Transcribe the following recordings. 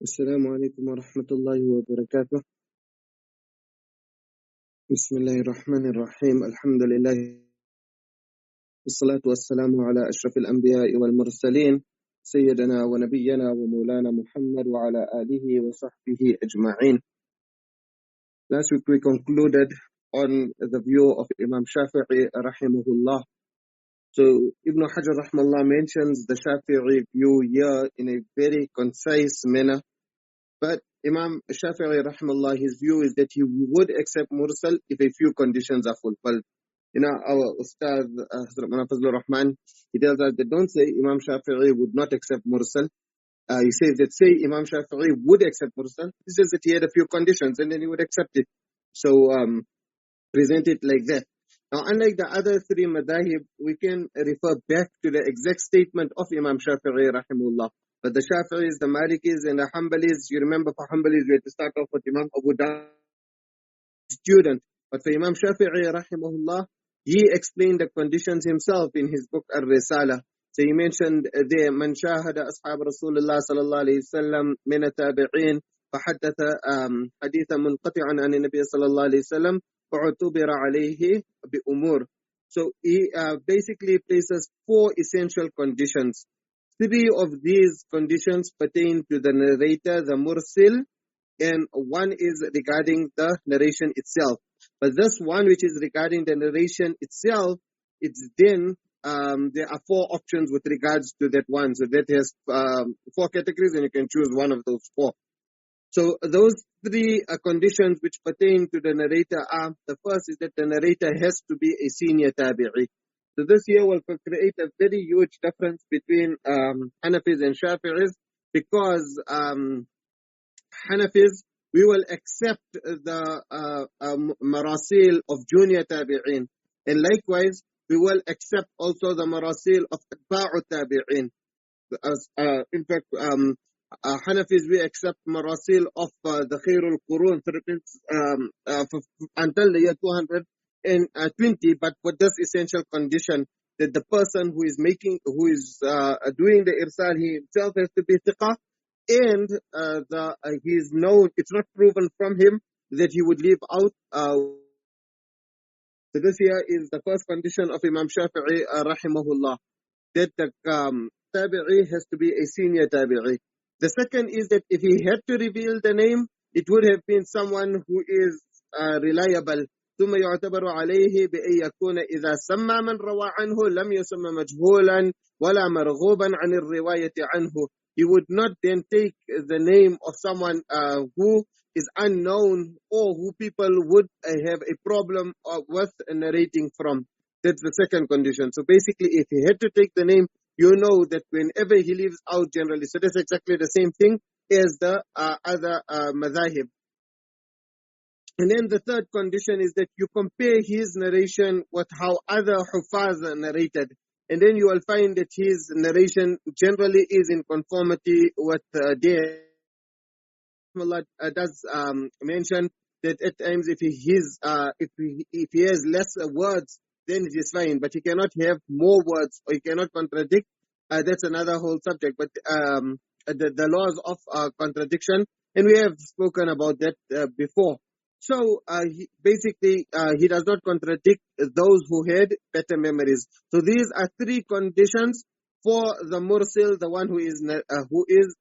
السلام عليكم ورحمة الله وبركاته. بسم الله الرحمن الرحيم. الحمد لله والصلاة والسلام على أشرف الأنبياء والمرسلين سيدنا ونبينا ومولانا محمد وعلى آله وصحبه أجمعين. Last week we concluded on the view of Imam Shāfi'ī rahimahullah. So Ibn Hajar rahimahullah mentions the Shāfi'ī view here in a very concise manner. But Imam Shāfi'ī rahimahullah, his view is that he would accept Mursal if a few conditions are fulfilled. You know, our Ustad Hazrat Mana Fazlur Rahman, he tells us that don't say Imam Shāfi'ī would not accept Mursal. He says that say Imam Shāfi'ī would accept Mursal. He says that he had a few conditions and then he would accept it. So present it like that. Now, unlike the other three madahib, we can refer back to the exact statement of Imam Shāfi'ī rahimahullah. But the Shafi'is, the Malikis, and the Hanbalis, you remember for Hanbalis, we had to start off with Imam Abu Dawud, student. But for Imam Shāfi'ī rahimahullah, he explained the conditions himself in his book Ar-Risala. So he mentioned there, Man shahada ashab Rasulullah sallallahu alayhi wa sallam min at-tabi'in, فحدث حديثا منقطعا عن النبي صلى الله عليه وسلم فاعتبر عليه بأمور. So he basically places four essential conditions. Three of these conditions pertain to the narrator, the Mursil, and one is regarding the narration itself. But this one which is regarding the narration itself, it's then there are four options with regards to that one. So that has four categories and you can choose one of those four. So those three conditions which pertain to the narrator are, the first is that the narrator has to be a senior tabi'i. So this here will create a very huge difference between Hanafis and Shafi'is, because Hanafis, we will accept the marasil of junior tabi'in, and likewise we will accept also the marasil of atba'u tabi'in. In fact, Hanafis, we accept marasil of the Khairul Qurun until the year 220, but with this essential condition that the person who is doing the irsal, he himself has to be thiqah, and he is known, it's not proven from him that he would leave out. So this here is the first condition of Imam Shāfi'ī rahimahullah, that the tabi'i has to be a senior tabi'i. The second is that if he had to reveal the name, it would have been someone who is reliable. ثم يعتبر عليه بأن يكون إذا سمى من روى عنه لم يسمى مجهولا ولا مرغوبا عن الرواية عنه. He would not then take the name of someone who is unknown or who people would have a problem with narrating from. That's the second condition. So basically, if he had to take the name, you know that whenever he leaves out generally. So that's exactly the same thing as the other madhahib. And then the third condition is that you compare his narration with how other Hufaz narrated. And then you will find that his narration generally is in conformity with their. Allah does mention that at times if he has less words, then it is fine. But he cannot have more words or he cannot contradict. That's another whole subject. But the laws of contradiction, and we have spoken about that before. So he does not contradict those who had better memories. So these are three conditions for the Mursil, the one who is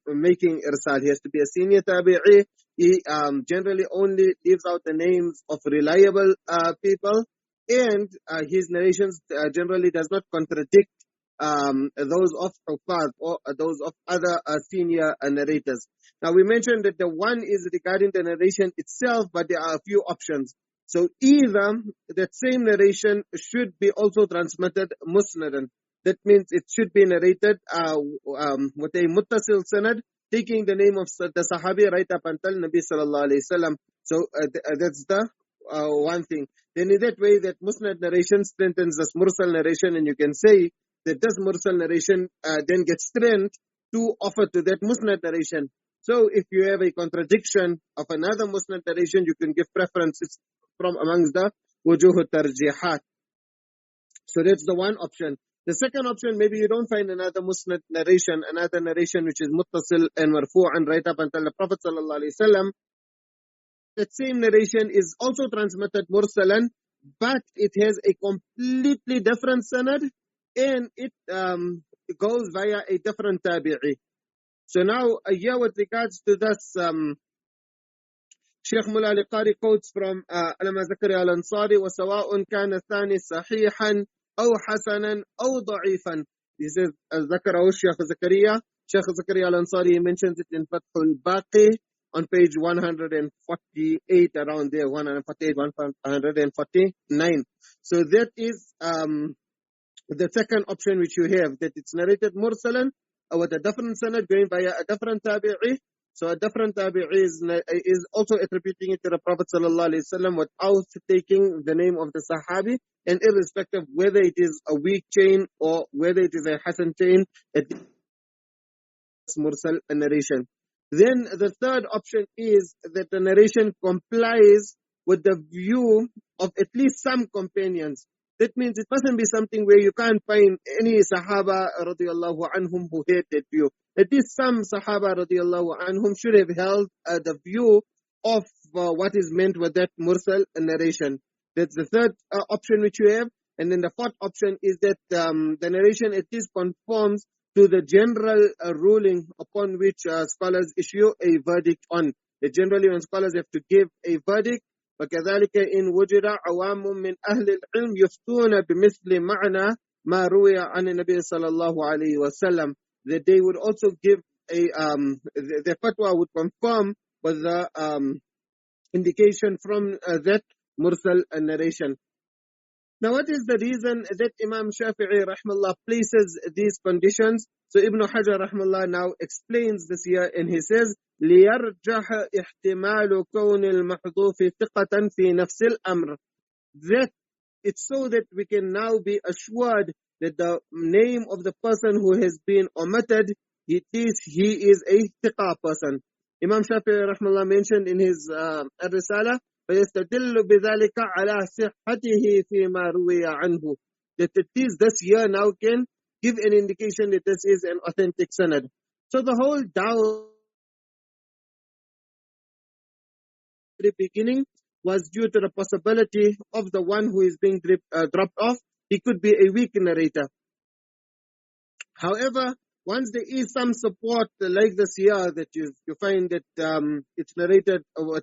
making irsal. He has to be a senior tabi'i. He generally only leaves out the names of reliable people, and his narrations generally does not contradict those of Hufaz or those of other senior narrators. Now we mentioned that the one is regarding the narration itself, but there are a few options. So either that same narration should be also transmitted musnadan. That means it should be narrated with a muttasil sanad, taking the name of the Sahabi right up until Nabi sallallahu alayhi wasallam. So that's the one thing. Then in that way, that musnad narration strengthens this mursal narration, and you can say that this mursal narration then gets strength to offer to that musnad narration. So if you have a contradiction of another musnad narration, you can give preferences from amongst the wujuh tarjihat. So that's the one option. The second option, maybe you don't find another Musnad narration, another narration which is muttasil and marfu'an right up until the Prophet sallallahu alaihi wasallam. That same narration is also transmitted mursalan, but it has a completely different sanad, and it goes via a different tabi'i. So now, here with regards to this, Sheikh Mullah al-Qari quotes from Allama Zakaria al-Ansari, وَسَوَاءٌ كَانَ الثَّانِي صَحِيحًا أَوْ حَسَنًا أَوْ ضَعِيفًا. He says, Zakarahu Sheikh Zakaria. Sheikh Zakaria al-Ansari, he mentions it in Fathul Baqi on page 148, around there, 148, 149. So that is the second option which you have, that it's narrated mursalan, or with a different sanad going via a different tabi'i. So a different tabi'i is also attributing it to the Prophet sallallahu alaihi wasallam without taking the name of the sahabi, and irrespective whether it is a weak chain or whether it is a hasan chain, it's mursal narration. Then the third option is that the narration complies with the view of at least some companions. That means it mustn't be something where you can't find any Sahaba radiallahu anhum who hate that view. At least some Sahaba radiallahu anhum should have held the view of what is meant with that mursal narration. That's the third option which you have. And then the fourth option is that the narration at least conforms to the general ruling upon which scholars issue a verdict on. Generally, when scholars have to give a verdict, وكذلك إن وجد عوام من أهل العلم يفتون بمثل معنى ما روي عن النبي صلى الله عليه وسلم, that they would also give the fatwa would confirm with the indication from that mursal narration. Now, what is the reason that Imam Shāfi'ī rahmallah places these conditions? So Ibn Hajar rahmallah now explains this here, and he says, لِيَرْجَحَ احْتِمَالُ كَوْنِ الْمَحْذُوفِ ثِقَةً فِي نَفْسِ الْأَمْرِ. That it's so that we can now be assured that the name of the person who has been omitted, he is a thiqa person. Imam Shāfi'ī rahmallah mentioned in his Ar-Risala, فَيَسْتَدِلُّ بِذَلِكَ عَلَى صِحَّتِهِ فِي مَا رُوِيَ عَنْهُ. That at least this year now can give an indication that this is an authentic sanad. So the whole doubt at the beginning was due to the possibility of the one who is being dropped off. He could be a weak narrator. However, once there is some support like this here, that you find that it's narrated, a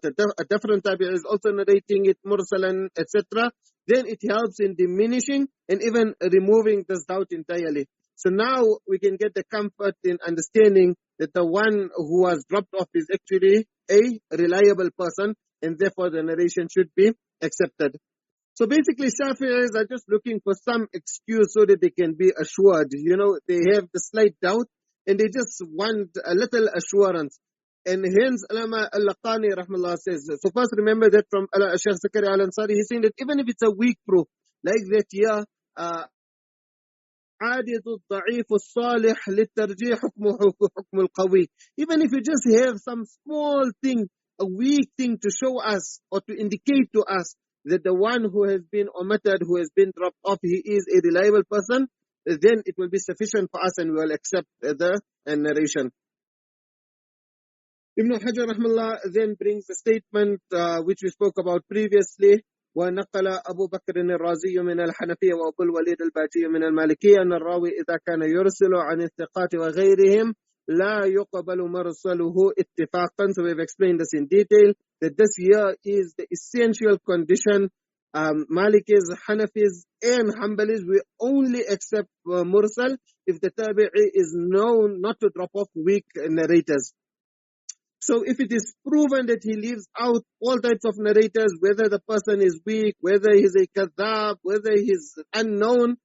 different tabi'i is also narrating it mursalan, etc., then it helps in diminishing and even removing this doubt entirely. So now we can get the comfort in understanding that the one who was dropped off is actually a reliable person, and therefore the narration should be accepted. So basically, Shafi'is are just looking for some excuse so that they can be assured. You know, they have the slight doubt and they just want a little assurance. And hence, Allama al-Laqani rahmallah says, so first remember that from Shaykh Zakaria al-Ansari, he's saying that even if it's a weak proof, like that here, عادد الضعيف الصالح للترجيح حكم القوي. Even if you just have some small thing, a weak thing to show us or to indicate to us that the one who has been omitted, who has been dropped off, he is a reliable person, then it will be sufficient for us and we will accept the narration. Ibn Hajar rahmallah then brings the statement which we spoke about previously. ونقل أبو بكر الرازي من الحنفية وأبو الوليد الباجي من المالكية أن الراوي إذا كان يرسل عن الثقات وغيرهم لا يقبل مرسله اتفاقا. So we've explained this in detail, that this here is the essential condition. Malikis, Hanafis and Hanbalis, we only accept mursal if the tabi'i is known not to drop off weak narrators. So if it is proven that he leaves out all types of narrators, whether the person is weak, whether he's a kadhab, whether he's unknown,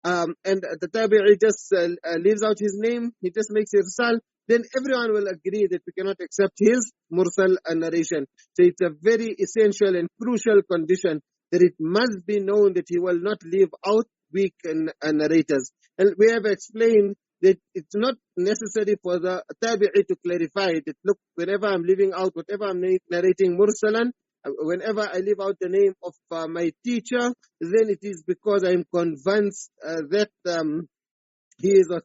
and the tabi'i just leaves out his name, he just makes irsal, then everyone will agree that we cannot accept his mursal narration. So it's a very essential and crucial condition that it must be known that he will not leave out weak narrators. And we have explained that it's not necessary for the tabi'i to clarify that, look, whenever I'm leaving out, whatever I'm narrating mursalan, whenever I leave out the name of my teacher, then it is because I am convinced that he is a.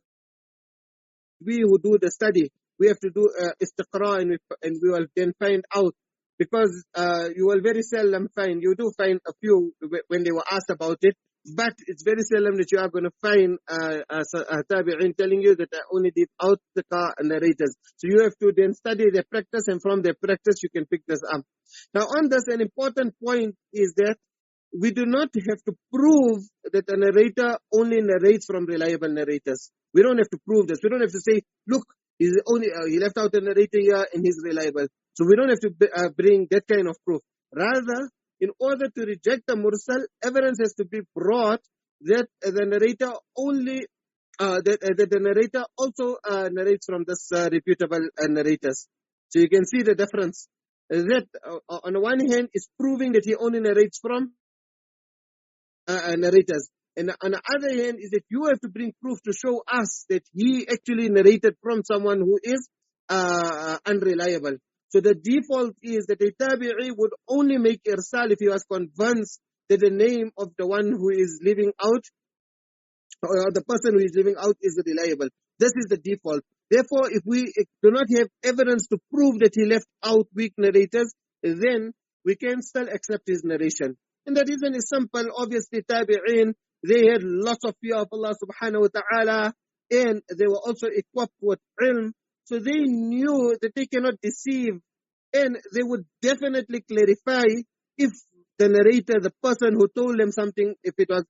We who do the study, we have to do istiqra, and we will then find out, because you will very seldom find, you do find a few when they were asked about it, but it's very seldom that you are going to find a tabi'in telling you that I only leave out the narrators. So you have to then study their practice, and from their practice you can pick this up. Now on this, an important point is that we do not have to prove that a narrator only narrates from reliable narrators. We don't have to prove this. We don't have to say, look, he left out a narrator here and he's reliable. So we don't have to bring that kind of proof. Rather, in order to reject the mursal, evidence has to be brought that the narrator only that the narrator also narrates from this reputable narrators. So you can see the difference. That on the one hand is proving that he only narrates from narrators, and on the other hand is that you have to bring proof to show us that he actually narrated from someone who is unreliable. So the default is that a tabi'i would only make irsal if he was convinced that the name of the one who is leaving out, or the person who is leaving out, is reliable. This is the default. Therefore, if we do not have evidence to prove that he left out weak narrators, then we can still accept his narration. And the reason is simple. Obviously, tabi'in, they had lots of fear of Allah subhanahu wa ta'ala, and they were also equipped with ilm. So they knew that they cannot deceive, and they would definitely clarify if the narrator, the person who told them something, if it was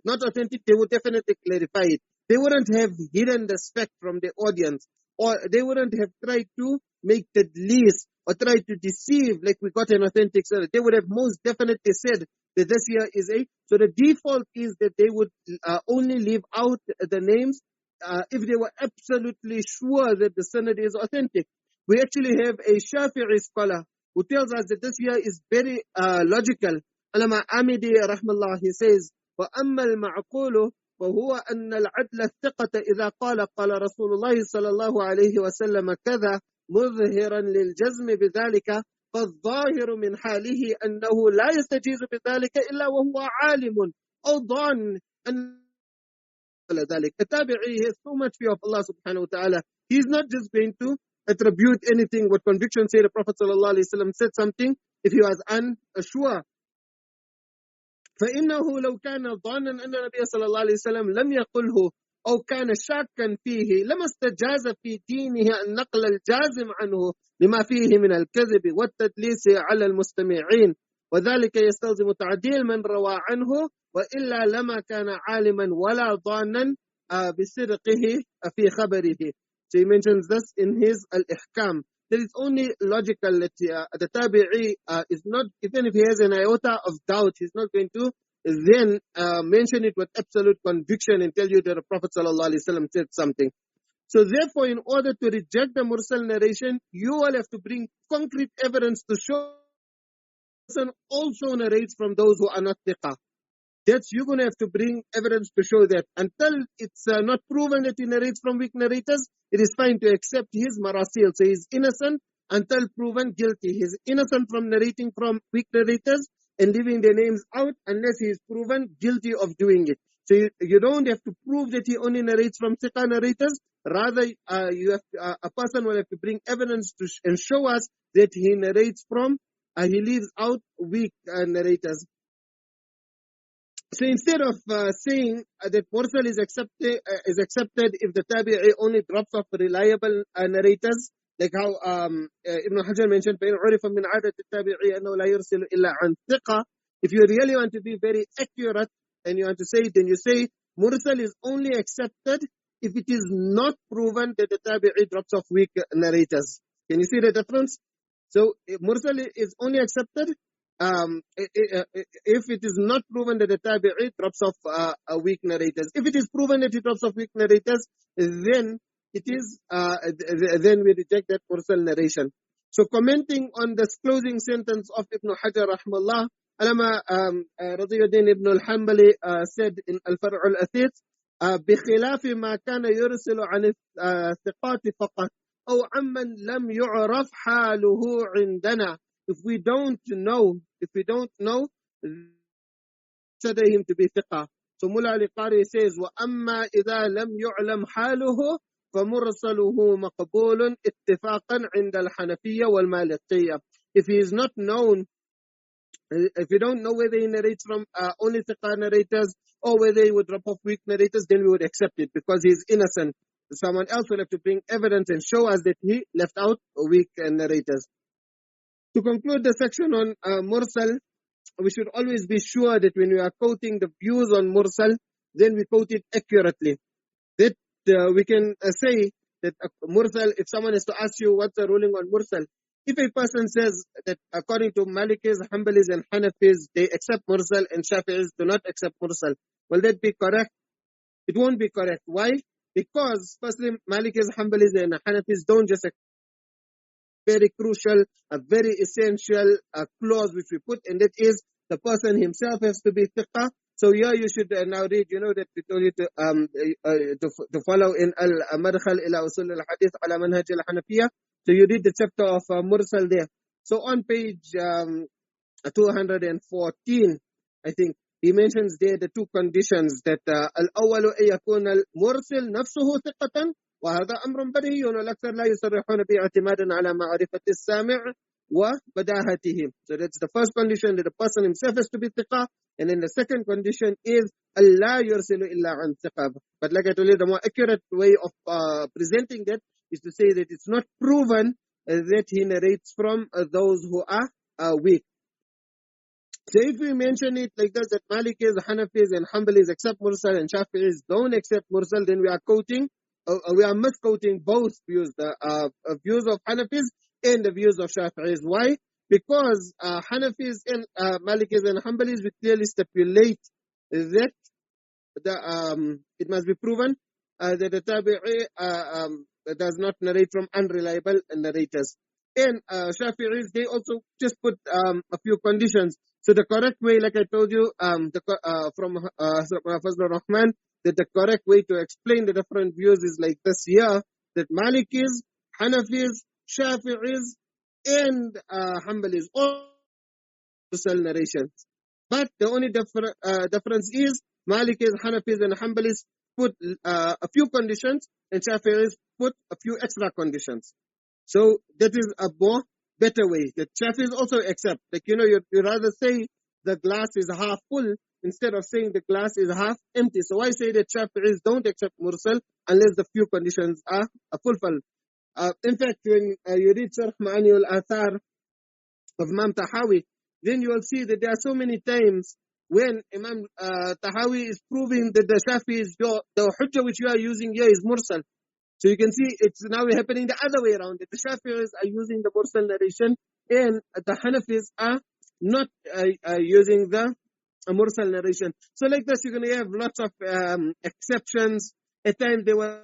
not authentic, they would definitely clarify it. They wouldn't have hidden the fact from the audience, or they wouldn't have tried to make the least or try to deceive like we got an authentic story. They would have most definitely said that this here is a. So the default is that they would only leave out the names if they were absolutely sure that the sanad is authentic. We actually have a Shāfi'ī scholar who tells us that this here is very logical. Alama Amidi rahmallah, he says, وَأَمَّا الْمَعْقُولُ وهو أن العدل الثقة إذا قال رسول الله صلى الله عليه وسلم كذا مظهرا للجزم بذلك، فالظاهر من حاله أنه لا يستجيز بذلك إلا وهو عالم أو ظان أن ذلك. التابعي has so much fear of Allah subhanahu wa ta'ala. He is not just going to attribute anything with conviction, say the Prophet sallallahu alayhi wa sallam said something if he was unsure. فإنه لو كان ظانا أن النبي صلى الله عليه وسلم لم يقله أو كان شاكا فيه لما استجاز في دينه النقل الجازم عنه لما فيه من الكذب والتدليس على المستمعين، وذلك يستلزم تعديل من روى عنه، وإلا لما كان عالما ولا ظانا بصدقه في خبره. So he mentions this in his al-ihkam. That it's only logical that the tabi'i is not, even if he has an iota of doubt, he's not going to then mention it with absolute conviction and tell you that the Prophet ﷺ said something. So therefore, in order to reject the mursal narration, you will have to bring concrete evidence to show the person also narrates from those who are not thiqah. That's, you're going to have to bring evidence to show that. Until it's not proven that he narrates from weak narrators, it is fine to accept his marasil. So he's innocent until proven guilty. He's innocent from narrating from weak narrators and leaving their names out unless he is proven guilty of doing it. So you don't have to prove that he only narrates from thiqah narrators. Rather, you have to, a person will have to bring evidence to and show us that he narrates from, he leaves out weak narrators. So instead of saying that mursal is accepted if the tabi'i only drops off reliable narrators, like how Ibn Hajar mentioned, فَإِنْ عُرِفَ مِنْ عَادَةِ التَّابِعِي أَنَّهُ لَا يُرْسِلُ إِلَّا عَنْ ثِقَةٍ. If you really want to be very accurate and you want to say it, then you say mursal is only accepted if it is not proven that the tabi'i drops off weak narrators. Can you see the difference? So mursal is only accepted if it is not proven that the tabi'i drops off weak narrators. If it is proven that he drops off weak narrators, then it is then we reject that mursal narration. So commenting on this closing sentence of Ibn Hajar rahmallah, Alama Radiyuddin ibn al-Hanbali said in Al-Far' al-Athith, بخلاف ما كان يرسل عن الثقات فقط أو عمن لم يعرف حاله عندنا. if we don't know, consider him to be thiqah. So Mullah al-Qari says, وَأَمَّا إِذَا لَمْ يُعْلَمْ حَالُهُ فَمُرْسَلُهُ مَقْبُولٌ اتِّفَاقًا عِنْدَ الْحَنَفِيَّةِ وَالْمَالِكِيَّةِ. If he is not known, if you don't know whether he narrates from only thiqah narrators or whether he would drop off weak narrators, then we would accept it because he is innocent. Someone else will have to bring evidence and show us that he left out weak narrators. To conclude the section on Mursal, we should always be sure that when we are quoting the views on Mursal, then we quote it accurately. That we can say that Mursal, if someone is to ask you what's the ruling on Mursal, if a person says that according to Malikis, Hanbalis and Hanafis, they accept Mursal and Shafi'is do not accept Mursal, will that be correct? It won't be correct. Why? Because firstly, Malikis, Hanbalis and Hanafis don't just accept very crucial, a very essential clause which we put, and that is the person himself has to be thiqah. So here you should now read, that we told you to follow in al-Madkhal ila usul al-Ḥadīth ala manhaj al-Hanafiyya. So you read the chapter of Mursal there. So on page 214, I think, he mentions there the two conditions that al-awwalu ay yakuna al-mursil nafsuhu thiqatan وهذا أمر بديهي والأكثر لا يصرحون به اعتمادا على معرفة السامع وبداهته. So that's the first condition, that the person himself has to be thiqah, and then the second condition is ألا يرسل إلا عن ثقة. But like I told you, the more accurate way of presenting that is to say that it's not proven that he narrates from those who are weak. So if we mention it like this, that Malikis, Hanafis and Hanbalis accept Mursal and Shafi'is don't accept Mursal, then we are misquoting both views, the views of Hanafis and the views of Shafi'is. Why? Because Hanafis and Malikis and Hanbalis, we clearly stipulate that it must be proven that the Tabi'i does not narrate from unreliable narrators. And Shafi'is, they also just put a few conditions. So the correct way, like I told you, from Fazlur Rahman, that the correct way to explain the different views is like this here, that Malikis, Hanafis, Shafi'is, and Hanbalis, all Musral narrations. But the only difference is Malikis, Hanafis, and Hanbalis put a few conditions, and Shafi'is put a few extra conditions. So that is a more better way. The Shafi'is also accept, like you rather say the glass is half full instead of saying the glass is half empty. So I say that Shafi'is don't accept Mursal unless the few conditions are fulfilled. In fact, when you read Sharh Ma'ani al-Athar of Imam Tahawi, then you will see that there are so many times when Imam Tahawi is proving that the Shafi'is, the hujjah which you are using here is Mursal. So you can see it's now happening the other way around. That the Shafi'is are using the Mursal narration and the Hanafis are not using the Mursal narration. So like this, you're going to have lots of exceptions. At times there was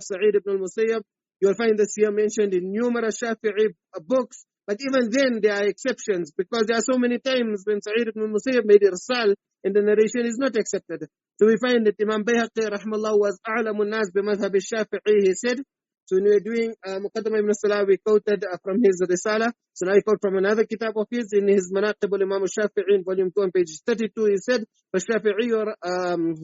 Sa'id ibn al-Musayyab. You'll find this here mentioned in numerous Shafi'i books. But even then, there are exceptions because there are so many times when Sa'id ibn al-Musayyab made irsal and the narration is not accepted. So we find that Imam Bayhaqi rahmallah was a'lamun nas bimadhhab al-Shafi'i, he said. So when we were doing Muqaddamah ibn Salah, we quoted from his Risala. So now I quote from another kitab of his in his Manaqib al-Imam al-Shafi'i in volume 2 on page 32. He said, فَالشَّافِعِيُّ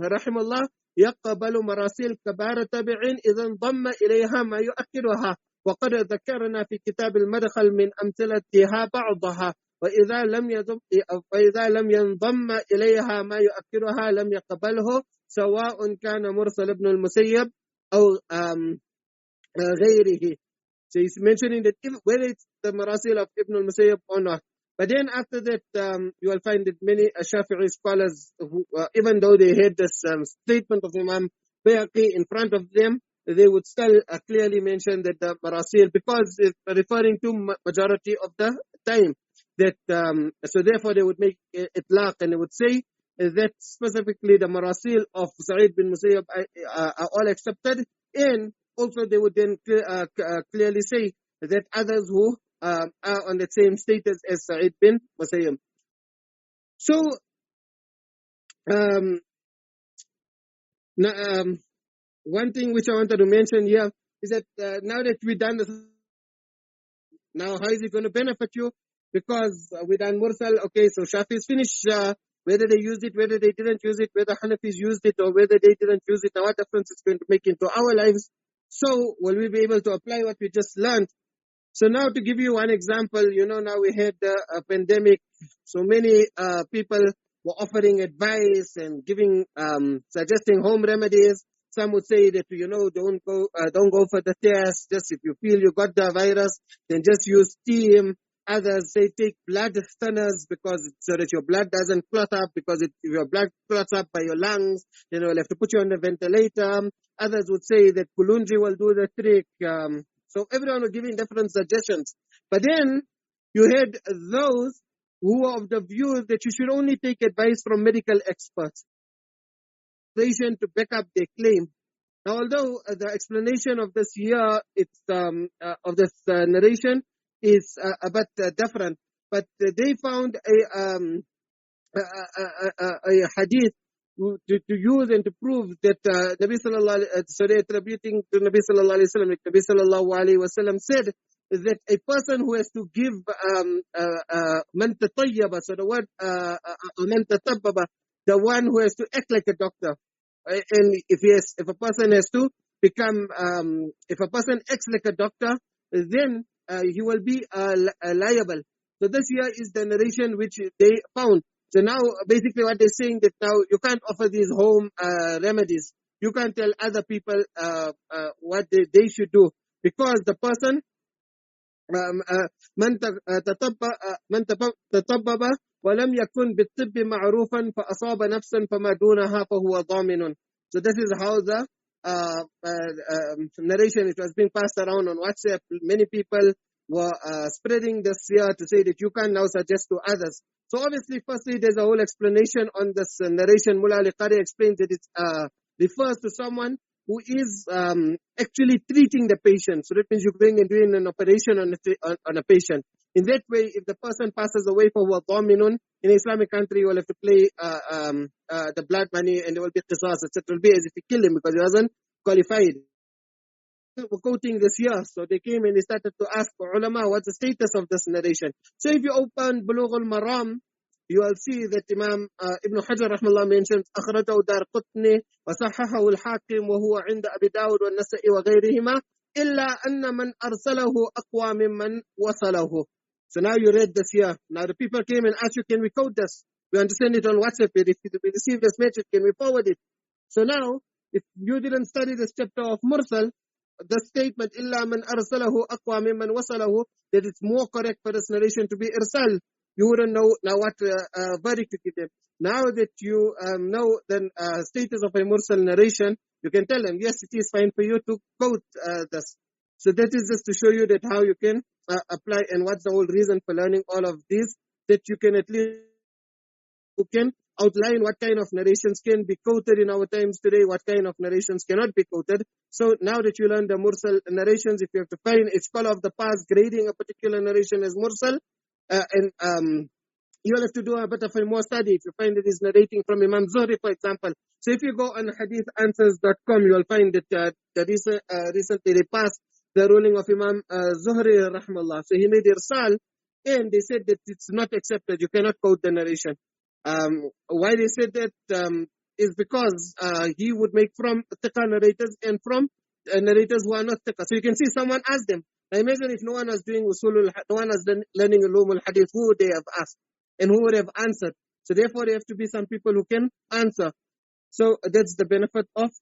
رحم الله يقبل مراسيل كبار تابعين إذا انضم إليها ما يؤكدها وقد ذكرنا في كتاب المدخل من أمثلتها بعضها وإذا لم ينضم إليها ما يؤكدها لم يقبله سواء كان مرسل ابن المسيب أو غيره. So he's mentioning that whether it's the Marasil of Ibn al-Musayyab or not. But then after that, you will find that many Shafi'i scholars, who, even though they had this statement of Imam Bayhaqi in front of them, they would still clearly mention that the Marasil, because it's referring to majority of the time, that so therefore they would make itlaq and they would say that specifically the Marasil of Sa'id bin Musayyab are all accepted, and also they would then clearly say that others who are on the same status as Sa'id bin Musayyab. So, one thing which I wanted to mention here is that now that we've done this, Now, how is it going to benefit you? Because with an-Mursal, okay, so Shafi'is finished, whether they used it, whether they didn't use it, whether Hanafis used it or whether they didn't use it, now what difference it's going to make into our lives? So, will we be able to apply what we just learned? So now to give you one example, now we had a pandemic. So many people were offering advice and giving, suggesting home remedies. Some would say that, don't go for the test. Just if you feel you got the virus, then just use steam. Others say take blood thinners so that your blood doesn't clot up, because if your blood clots up by your lungs, then we'll have to put you on the ventilator. Others would say that kulunji will do the trick. So everyone was giving different suggestions. But then you had those who were of the view that you should only take advice from medical experts to back up their claim. Now, although the explanation of this here, of this narration is a bit different, but they found a hadith to use and to prove that Nabi sallallahu attributing to Nabi sallallahu alaihi wasallam, like Nabi sallallahu alaihi wasallam said that a person who has to give man tatayyaba, so the word man tatabbaba, the one who has to act like a doctor, and if a person has to become, if a person acts like a doctor, then he will be liable. So this here is the narration which they found. So now, basically what they're saying that now you can't offer these home remedies. You can't tell other people what they should do, because the person من تطبب ولم يكن بالطب معروفا فأصاب نفسا فما دونها فهو ضامن. So this is how the narration, it was being passed around on WhatsApp. Many people were spreading this here to say that you can now suggest to others. So obviously, firstly, there's a whole explanation on this narration. Mullah Ali-Qari explains that it refers to someone who is actually treating the patient. So that means you're going and doing an operation on a patient. In that way, if the person passes away for dhaminun, in an Islamic country, you will have to pay the blood money, and there will be qisas, etc. It will be as if you killed him because he wasn't qualified. We're quoting this here, so they came and they started to ask for ulama, what's the status of this narration? So if you open Bulugh al-Maram, you will see that Imam Ibn Hajar rahmallah mentions أخرجه دار قطني وصححه الحاكم وهو عند أبي داود والنسائي وغيرهما إلا أن من أرسله أقوى ممن وصله. So now you read this here. Now the people came and asked you, can we quote this? We understand it on WhatsApp. If we receive this message, can we forward it? So now, if you didn't study this chapter of Mursal, the statement إلا من أرسله أقوى ممن وصله, that it's more correct for this narration to be irsal. You wouldn't know now what verdict to give them. Now that you know the status of a Mursal narration, you can tell them, yes, it is fine for you to quote this. So that is just to show you that how you can apply, and what's the whole reason for learning all of these, that you can at least outline what kind of narrations can be quoted in our times today, what kind of narrations cannot be quoted. So now that you learn the Mursal narrations, if you have to find a scholar of the past grading a particular narration as Mursal, you'll have to do a bit of a more study if you find it is narrating from Imam Zuhri, for example. So if you go on hadithanswers.com, you will find that recently they passed the ruling of Imam Zuhri rahmallah. So he made irsal, and they said that it's not accepted. You cannot quote the narration. Why they said that is because he would make from thiqa narrators and from narrators who are not thiqa. So you can see someone asked them. Now imagine if no one was doing usulul, no one was learning ulumul hadith, who would they have asked and who would have answered? So therefore there have to be some people who can answer. So that's the benefit of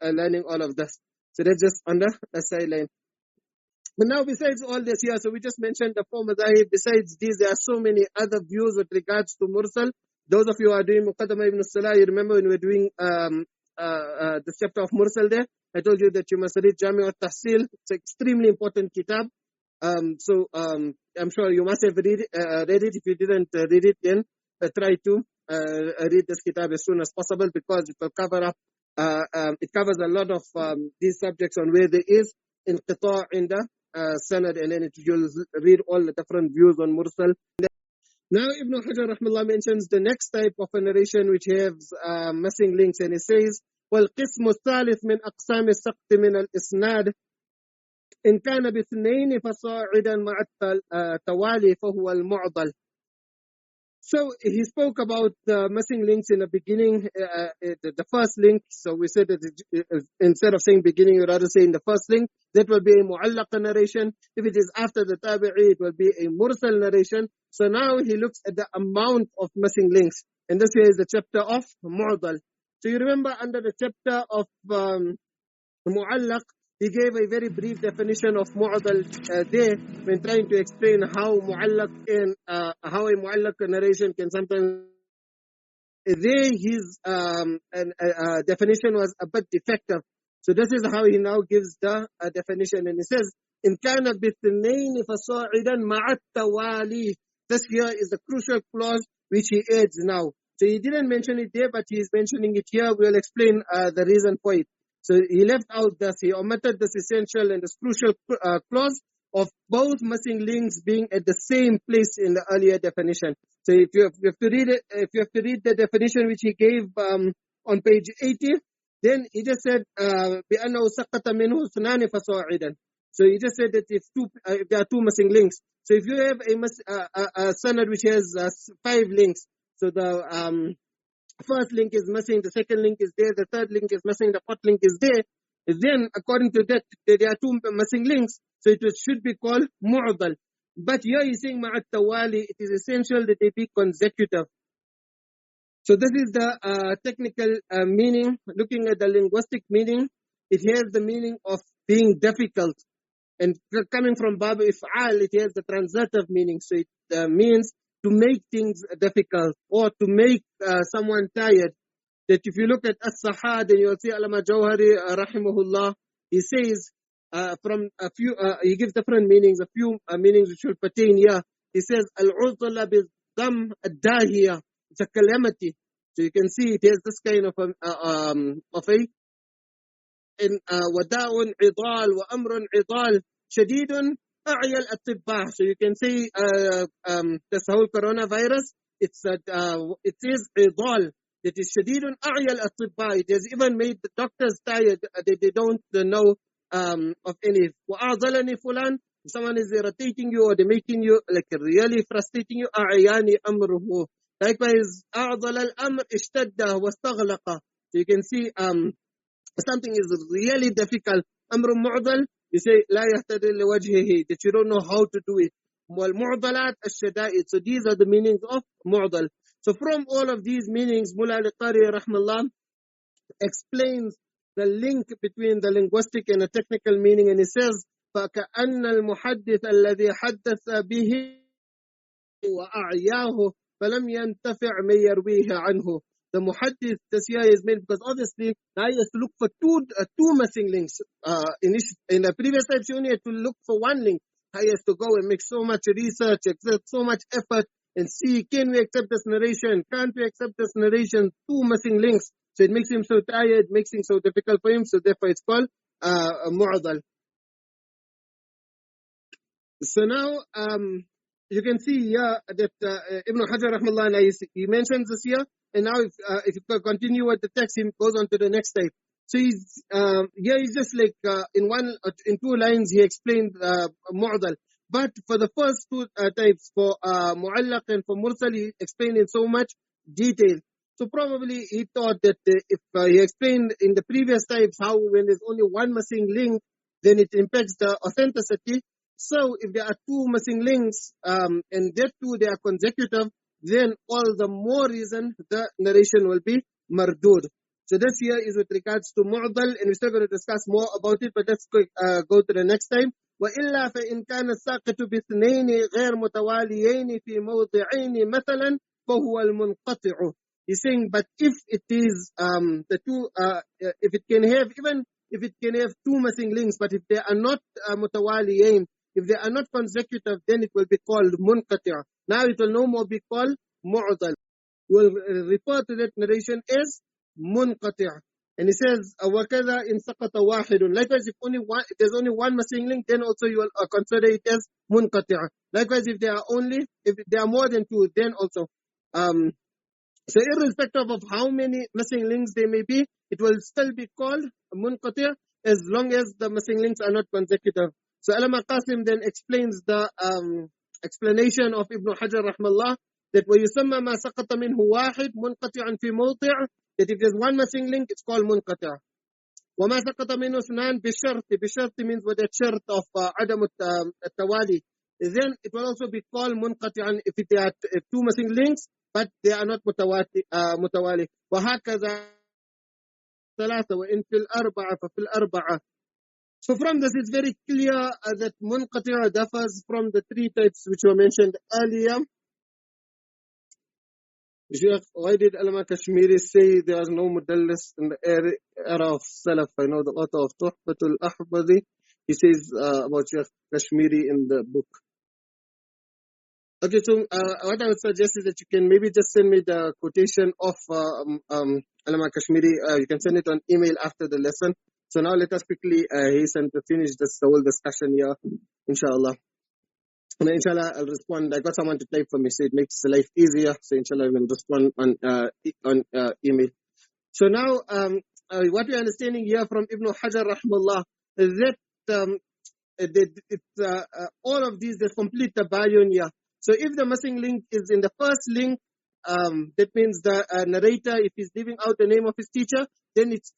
learning all of this. So that's just on the sideline. But now besides all this here, so we just mentioned the four madhahib. Besides these, there are so many other views with regards to Mursal. Those of you who are doing Muqaddamah ibn Salah, you remember when we were doing the chapter of Mursal there, I told you that you must read Jami' al-Tahsil. It's an extremely important kitab. So I'm sure you must have read it. If you didn't read it, then try to read this kitab as soon as possible, because it will cover up, it covers a lot of these subjects on where there is inqita' in the sanad, and then you'll read all the different views on Mursal. Now Ibn Hajar rahmallah mentions the next type of a narration which has missing links, and he says, وَالْقِسْمُ الثَّالِث مِنْ أَقْسَامِ السَّقْطِ مِنَ الْإِسْنَادِ إن كان باثنين فصاعدا مع التوالي فهو المعضل. So he spoke about missing links in the beginning, the first link. So we said that instead of saying beginning, you rather say in the first link. That will be a mu'allaq narration. If it is after the tabi'i, it will be a mursal narration. So now he looks at the amount of missing links. And this here is the chapter of mu'dal. So you remember under the chapter of mu'allaq, he gave a very brief definition of mu'dal there when trying to explain how how a mu'allaq narration can sometimes. There his definition was a bit defective. So this is how he now gives the definition, and he says, "In kana bithnayn fasa'idan ma'a tawali." This here is the crucial clause which he adds now. So he didn't mention it there, but he is mentioning it here. We'll explain the reason for it. So he left out this, he omitted this essential and this crucial clause of both missing links being at the same place in the earlier definition. So if you have to read it, if you have to read the definition which he gave on page 80, then he just said بأنه سقط منه اثنان فصاعدا. So he just said that if there are two missing links. So if you have a sanad which has 5 links, so the first link is missing, the second link is there, the third link is missing, the fourth link is there. Then, according to that, there are 2 missing links, so it should be called mu'dal. But here he's saying ma'at tawali, it is essential that they be consecutive. So this is the technical meaning. Looking at the linguistic meaning, it has the meaning of being difficult. And coming from Bab If'al, it has the transitive meaning. So it means to make things difficult or to make someone tired. That if you look at As-Sahad, and you'll see Allama Jawhari rahimahullah, he says from a few, he gives different meanings, a few meanings which will pertain here. He says, Al-Utla bi-Dam ad-Dahiya. It's a calamity. So you can see it has this kind of a in wada'un idal wa amrun idal shadidun a'yal at-tibbah. So you can say this whole coronavirus, it is idal. It is shadidun a'yal at-tibbah. It has even made the doctors tired. They don't know of any. وَأَعْضَلَنِي fulan. If someone is irritating you or they're making you like really frustrating you, أَعْيَانِ أَمْرُهُ. Likewise, أَعْضَلَ الْأَمْرِ اشْتَدَّ وَاسْتَغْلَقَ. So you can see something is really difficult. أمر معضل, you say لا يهتدي لوجهه, that you don't know how to do it. والمعضلات الشدائد. So these are the meanings of معضل. So from all of these meanings, Mullah al-Qari rahmallah explains the link between the linguistic and the technical meaning, and he says فكأن المحدث الذي حدث به وأعياه فلم ينتفع من يرويه عنه. The muhaddith, this here is made because obviously now he has to look for two missing links. In the previous types, he only had to look for one link. Now he has to go and make so much research, exert so much effort, and see, can we accept this narration? Can't we accept this narration? 2 missing links. So it makes him so tired, makes things so difficult for him. So therefore it's called mu'adal. So now you can see here that Ibn Hajar rahmallah, he mentions this here. And now if you continue with the text, he goes on to the next type. So he's just like in 2 lines he explained mu'adal. But for the first 2 types, for mu'allaq and for mursal, he explained in so much detail. So probably he thought that if he explained in the previous types how when there's only one missing link, then it impacts the authenticity. So if there are 2 missing links, and that 2 they are consecutive, then all the more reason the narration will be mardud. So this here is with regards to mu'dal, and we're still going to discuss more about it, but let's go to the next time. وإلا فإن كان الساقط باثنين غير متواليين في موضعين مثلا فهو المنقطع. He's saying, but if it is the 2, if it can have 2 missing links, but if they are not mutawaliyin, if they are not consecutive, then it will be called munqati'. Now it will no more be called mu'dal. We'll refer to that narration as munqati'. And he says, وَكَذَا إِن سَقَطَ وَاحِدٌ. Likewise, if there's only one missing link, then also you will consider it as munqati'. Likewise, if there are more than 2, then also. So irrespective of how many missing links there may be, it will still be called munqati' as long as the missing links are not consecutive. So Allama Qasim then explains the explanation of Ibn Hajar rahmallah, that وَيُسَمَّى مَا سَقَطَ مِنْهُ وَاحِدْ مُنْقَطِعًا فِي مَوْضِعٍ, that if there's one missing link, it's called munqati'. وَمَا سَقَطَ مِنْهُ اثْنَانْ بِشَرْطِ. بِشَرْطِ means with a shart of عدم التوالي. Then it will also be called munqati'an if there are two missing links, but they are not mutawali. وَهَكَذَا ثَلَاثَ وَإِنْ فِي الْأَرْبَعَةِ فَفِي الْأَرْبَعَةِ. So from this, it's very clear that munqati' differs from the three types which were mentioned earlier. Sheikh, why did Allama Kashmiri say there was no mudallis in the era of Salaf? I know the author of Tuhfatul Ahbadi, he says about Sheikh Kashmiri in the book. Okay, so what I would suggest is that you can maybe just send me the quotation of Allama Kashmiri. You can send it on email after the lesson. So now let us quickly hasten to finish this whole discussion here, inshallah. And inshallah, I'll respond. I got someone to type for me, so it makes life easier. So inshallah, I will respond on email. So now, what we are understanding here from Ibn Hajar rahmallah is that all of these, there's complete tabayun here. So if the missing link is in the first link, that means the narrator, if he's leaving out the name of his teacher, then it's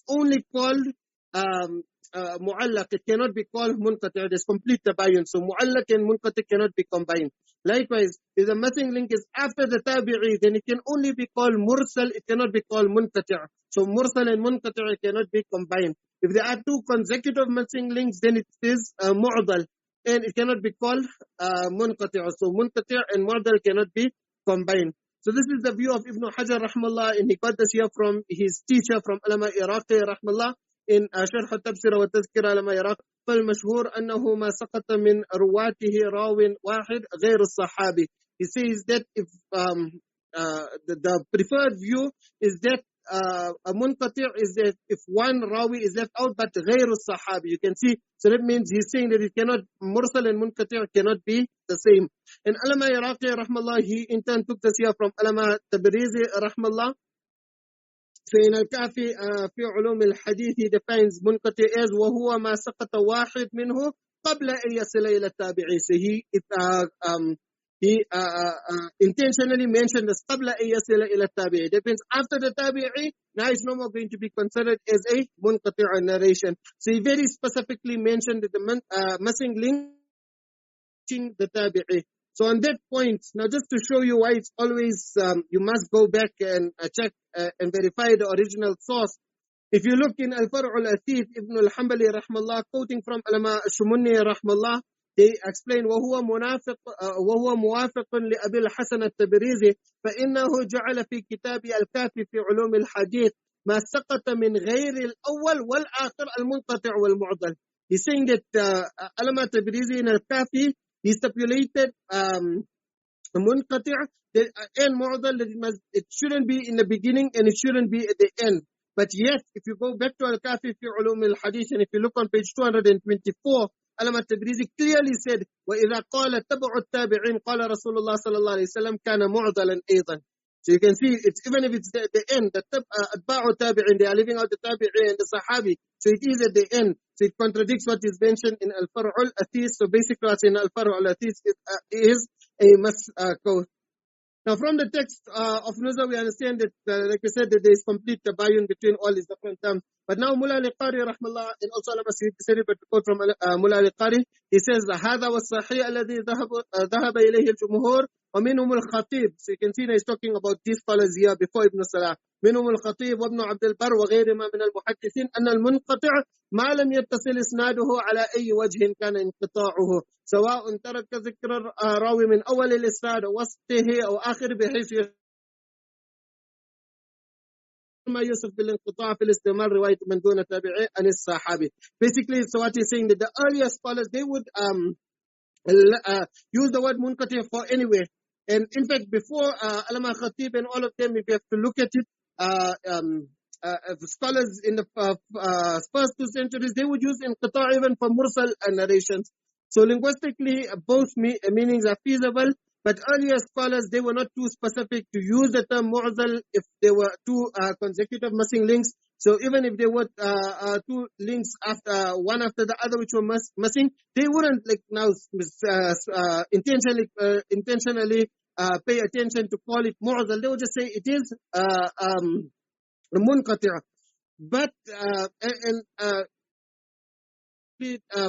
only called mu'allaq. It cannot be called munqati'. There's complete tabayun. So mu'allaq and munqati' cannot be combined. Likewise, if the missing link is after the tabi'i, then it can only be called mursal. It cannot be called munqati'. So mursal and munqati' cannot be combined. If there are two consecutive missing links, then it is mu'dal, and it cannot be called munqati'. So munqati' and mu'dal cannot be combined. So this is the view of Ibn Hajar rahmallah, and he got this here from his teacher, from Allama Iraqi rahmallah, in شرح التبصرة والتذكرة لما يراق. فالمشهور أنه ما سقط من رواته راو واحد غير الصحابي. He says that if the preferred view is that a munqati' is that if one rawi is left out, but غير الصحابي. You can see, so that means he's saying that it cannot, mursal and munqati' cannot be the same. And Allama Iraqi rahmallah, he in turn took this here from Allama Tabrizi rahmallah. So in Al-Kafi في علوم الحديث he defines munqati' as وهو ما سقط واحد منه قبل أن يصل إلى التابعي. So he intentionally mentioned this قبل أن يصل إلى التابعي. That means after the tabi'i, now it's no more going to be considered as a munqati' narration. So he very specifically mentioned that the missing link the tabi'i. So on that point, now just to show you why it's always, you must go back and check and verify the original source. If you look in Al-Far'u al-Athith, Ibn al-Hanbali rahmallah, quoting from Allama Shumunni rahmallah, they explain, وَهُوَ مُوَافِقٌ لِأَبِي الْحَسَنِ التَّبْرِيزِ فَإِنَّهُ جَعَلَ فِي كِتَابِ الْكَافِ فِي عُلُومِ الْحَدِيثِ مَا سَقَطَ مِنْ غَيْرِ الْأَوَّلِ وَالْآخِرِ الْمُنْقَطِعُ وَالْمُعْضَلِ. He's saying that Allama Tabrizi in Al-Kafi, he stipulated munqati' and mu'dal, that it shouldn't be in the beginning and it shouldn't be at the end. But yet, if you go back to Al-Kafi fi ulum al-hadith, and if you look on page 224, Allama Tabrizi clearly said, وَإِذَا قَالَ تَبْعُ التَّابِعِينَ قَالَ رَسُولُ اللَّهِ صَلَى اللَّهُ عَلَيْهِ وسلم كَانَ مُعْضَلًا أيضًا. So you can see, it's even if it's at the end, the atba'u tabi'in, they are leaving out the tabi'i and the sahabi. So it is at the end. So it contradicts what is mentioned in Al-Far'u al-Athith. So basically what's in Al-Far'u al-Athith is a code. Now from the text of Nuzha, we understand that, like I said, that there is complete tabayun between all these different terms. But now Mullah al-Qari rahmallah, and also Allama said it, but quote from Mullah al-Qari, he says, هذا والصحيح الذي ذهب إليه الجمهور ومنهم الخطيب. So you can see that he's talking about these scholars here before Ibn Salah. منهم الخطيب وابن عبد البر وغيرهما من المحدثين أن المنقطع ما لم يتصل إسناده على أي وجه كان انقطاعه سواء ترك ذكر راوي من أول الإسناد وسطه أو آخر بحيث ما يوصف بالانقطاع في الاستمرار رواية من دون تابعي عن الصحابي. Basically, so what he's saying that the earlier scholars, they would use the word munqati for anywhere. And in fact, before Allama Khatib and all of them, if you have to look at it, scholars in the first 2 centuries, they would use inqita' even for mursal narrations. So linguistically, both meanings are feasible, but earlier scholars, they were not too specific to use the term mu'dal if there were 2 consecutive missing links. So even if there were two links after one after the other which were missing, they wouldn't like now intentionally pay attention to call it mu'dal. They would just say it is munqati'. But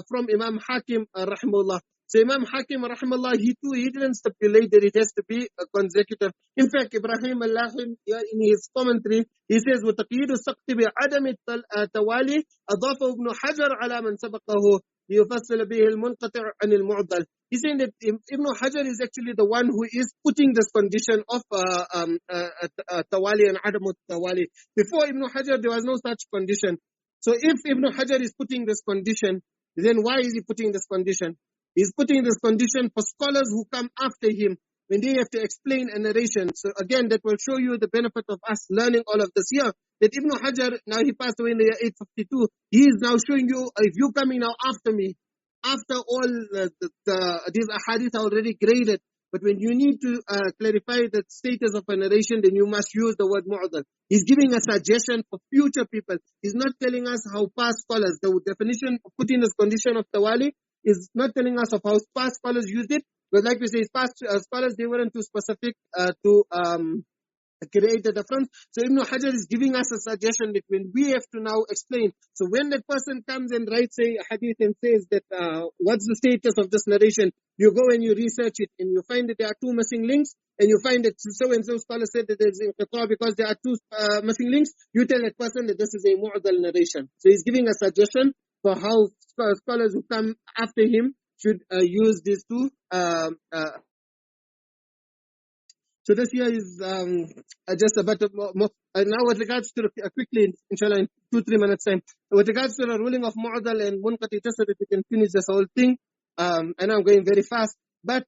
from Imam Hakim rahimahullah. So Imam Hakim rahimahullah, he didn't stipulate that it has to be consecutive. In fact, Ibrahim al-Lahim, in his commentary, he says, وَتَقْيِيدُ السَّقْطِ بِعَدَمِ التَّوَالِي أَضَافَهُ ابْنُ حَجَرَ عَلَى مَنْ سَبَقَهُ لِيُفَصِّلَ بِهِ الْمُنْقَطِعُ عَنِ الْمُعْضَلِ. He's saying that Ibn Hajar is actually the one who is putting this condition of tawali and adamu tawali. Before Ibn Hajar, there was no such condition. So if Ibn Hajar is putting this condition, then why is he putting this condition? He's putting this condition for scholars who come after him when they have to explain a narration. So again, that will show you the benefit of us learning all of this here. That Ibn Hajar, now he passed away in the year 852, he is now showing you, if you're coming now after me, after all these ahadith are already graded, but when you need to clarify the status of a narration, then you must use the word mu'dal. He's giving a suggestion for future people. He's not telling us how past scholars, the definition of putting this condition of tawali is not telling us of how past scholars used it. But like we say, past scholars, they weren't too specific to create the difference. So Ibn Hajar is giving us a suggestion that when we have to now explain. So when that person comes and writes a hadith and says that what's the status of this narration, you go and you research it and you find that there are two missing links, and you find that so and so scholar said that there's inqita because there are two missing links, you tell that person that this is a mu'dal narration. So he's giving a suggestion for how scholars who come after him should use these two. So this here is just a bit more. Now with regards to, quickly, inshallah, in 2-3 minutes time, with regards to the ruling of mu'dal and munqati, just so that we can finish this whole thing. I know I'm going very fast, but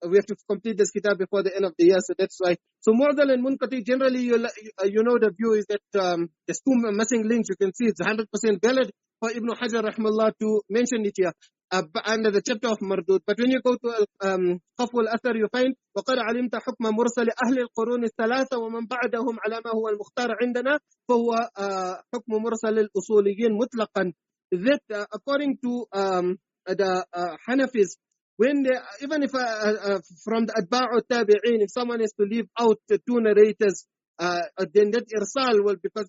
we have to complete this kitab before the end of the year, so that's why. So mu'dal and munqati, generally, you know the view is that there's two missing links. You can see it's 100% valid for Ibn Hajar rahimahullah to mention it here under the chapter of Mardud. But when you go to Qafw al-Athar, you find وَقَدْ عَلِمْتَ حُكْمَ مُرْسَلِ أَهْلِ الْقُرُونِ الثَّلَاثَةِ وَمَنْ بَعْدَهُمْ عَلَى مَا هُوَ الْمُخْتَارِ عِنْدَنَا فَهُوَ حُكْمُ مُرْسَلِ الْأُصُولِيِّينَ مُطْلَقًا. That according to the Hanafis, when they, even if from the Atba'u Tabi'in, if someone is to leave out the two narrators, then that irsal will, because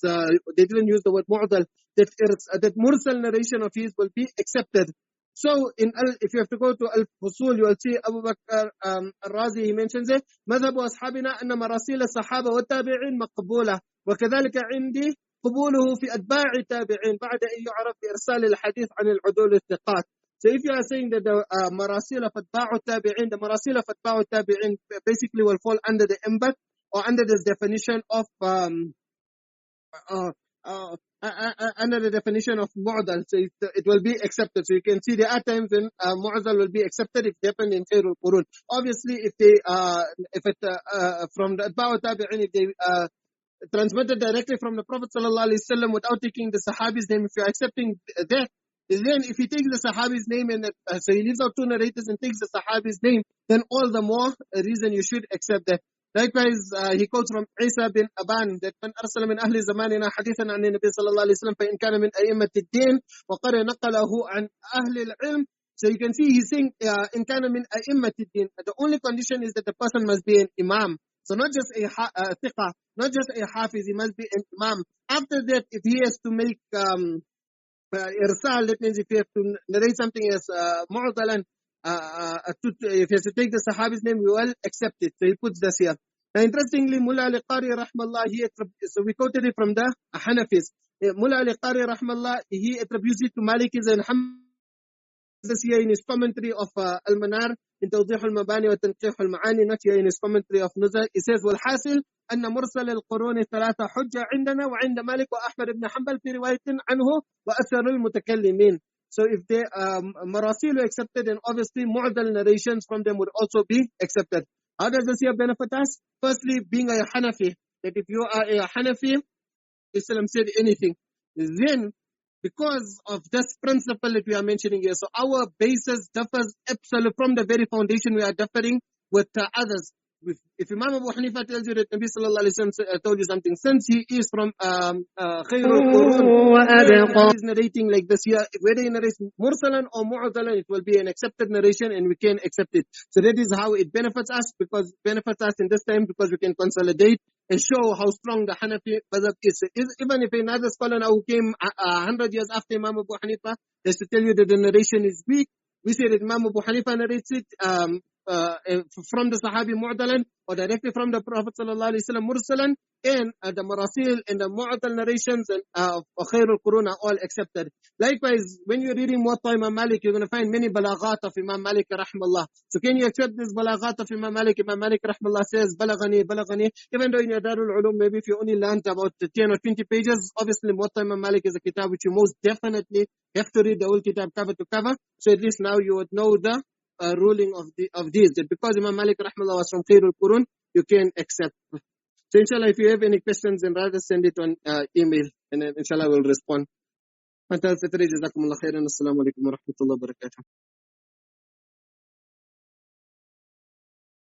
they didn't use the word mu'dal, that mursal narration of his will be accepted. So if you have to go to Al-Fusul, you will see Abu Bakr al-Razi, he mentions it, مذهب أصحابنا أن مراسيل الصحابة والتابعين مقبولة وكذلك عندي قبوله في أتباع التابعين بعد أن يعرف بإرسال الحديث عن العدول الثقات. So if you are saying that the marasil of Atba'u Tabi'in, the marasil of Atba'u Tabi'in basically will fall under the embat or under this definition of under the definition of mu'dal, so it will be accepted. So you can see there are times when mu'dal will be accepted if they happen in Khairul Qurun. Obviously, if it from the Atba'u Tabi'in, if they transmitted directly from the Prophet sallallahu alaihi wasallam without taking the Sahabi's name, if you're accepting that, then if he takes the Sahabi's name and so he leaves out two narrators and takes the Sahabi's name, then all the more reason you should accept that. Likewise, he quotes from Isa bin Aban that من أرسل من أهل زماننا حديثا عن النبي صلى الله عليه وسلم فإن كان من أئمة الدين وقد نقله عن أهل العلم. So you can see he's saying إن كان من أئمة الدين. The only condition is that the person must be an imam. So not just a thiqa, not just a hafiz, he must be an imam. After that, if he has to make irsal, that means if you have to narrate something as mu'dalan, if he has to take the Sahabi's name, we will accept it. So he puts this here. Now interestingly, Mullah al-Qari rahmallah, so we quoted it from the Hanafis. Mullah al-Qari rahmallah, he attributes it to Malikis and Hamad. This here in his commentary of Al-Manar in Tawdih al-Mabani wa Tanqih al-Ma'ani, not here in his commentary of Nuzha. He says, وَالْحَاصِلْ أن مرسل القرون الثلاثة حجة عندنا وعند مالك وأحمد بن حنبل في رواية عنه وأثر المتكلمين. So if they marasil were accepted, then obviously mu'dal narrations from them would also be accepted. How does this here benefit us? Firstly, being a Hanafi, that if you are a Hanafi, Islam said anything, then because of this principle that we are mentioning here, so our basis differs absolutely from the very foundation we are differing with others. if Imam Abu Hanifa tells you that Nabi sallallahu alayhi wa sallam told you something, since he is from Khairul Qurun, he is narrating like this here, whether he narrates Mursalan or Mu'adalan, it will be an accepted narration and we can accept it. So that is how it benefits us, in this time, because we can consolidate and show how strong the Hanafi madhab is. Even if another scholar now who came 100 years after Imam Abu Hanifa is to tell you that the narration is weak, we say that Imam Abu Hanifa narrates it from the Sahabi Mu'adalan or directly from the Prophet sallallahu alaihi wasallam Mursalan, and the Marasil and the Mu'adal narrations and Khairul Qurun are all accepted. Likewise, when you're reading Muwatta Imam Malik, you're going to find many balaghat of Imam Malik rahmallah. So can you accept this balaghat of Imam Malik? Imam Malik rahmallah says balagani, even though in your Darul Ulum maybe if you only learned about 10 or 20 pages, obviously Muwatta Imam Malik is a kitab which you most definitely have to read the whole kitab cover to cover. So at least now you would know the ruling of these, that because Imam Malik rahmallah was from Khairul Qurun, you can accept. So inshallah, if you have any questions, then rather send it on email, and then inshallah we'll respond. Until Fitri, jazakumullah khairan. Assalamu alaikum wa rahmatullahi wa barakatuh.